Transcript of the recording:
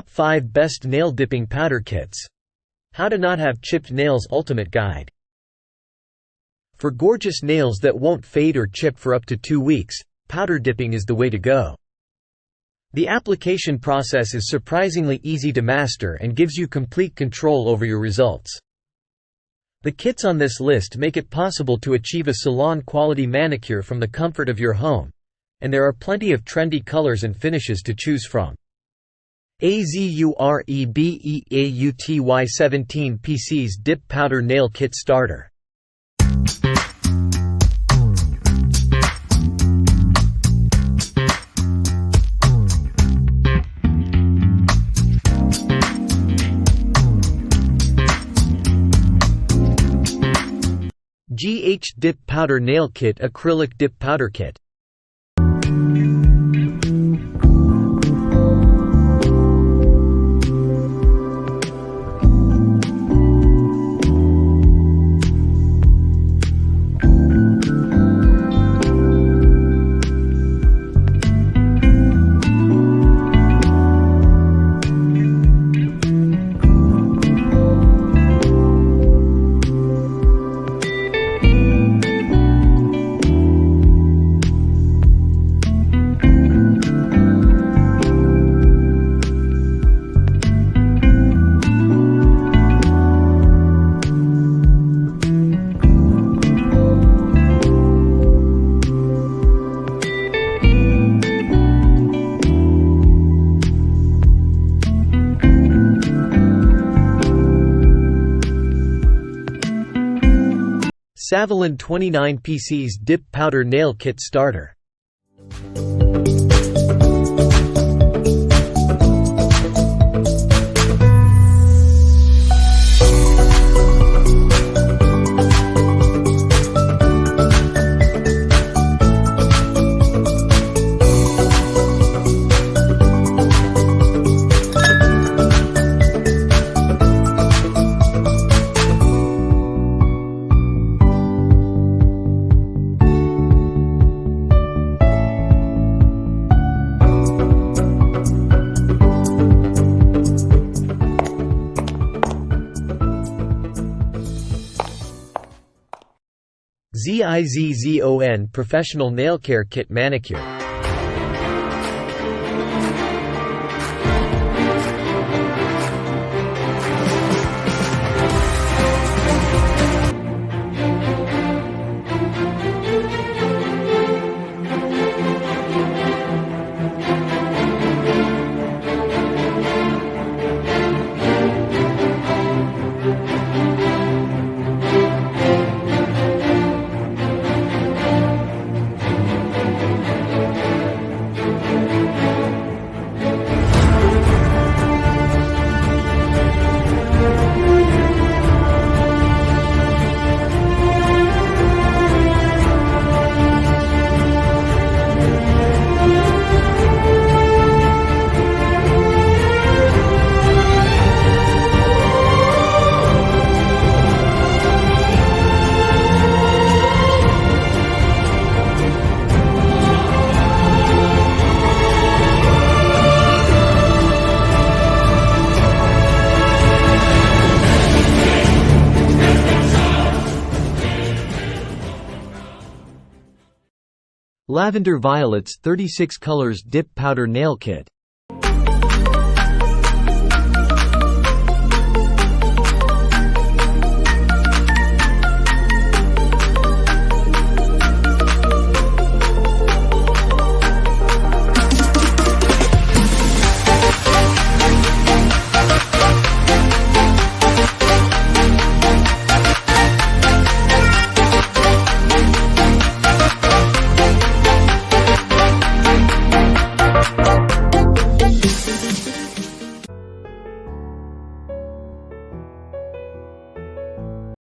Top 5 Best Nail Dipping Powder Kits. How to Not Have Chipped Nails Ultimate Guide. For gorgeous nails that won't fade or chip for up to 2 weeks, powder dipping is the way to go. The application process is surprisingly easy to master and gives you complete control over your results. The kits on this list make it possible to achieve a salon-quality manicure from the comfort of your home, and there are plenty of trendy colors and finishes to choose from. Azurebeuty 17 PC's Dip Powder Nail Kit Starter. GH Dip Powder Nail Kit Acrylic Dip Powder Kit. Savillon 29 PC's Dip Powder Nail Kit Starter. ZIZZON Professional Nail Care Kit Manicure. Lavender Violets 36 Colors Dip Powder Nail Kit.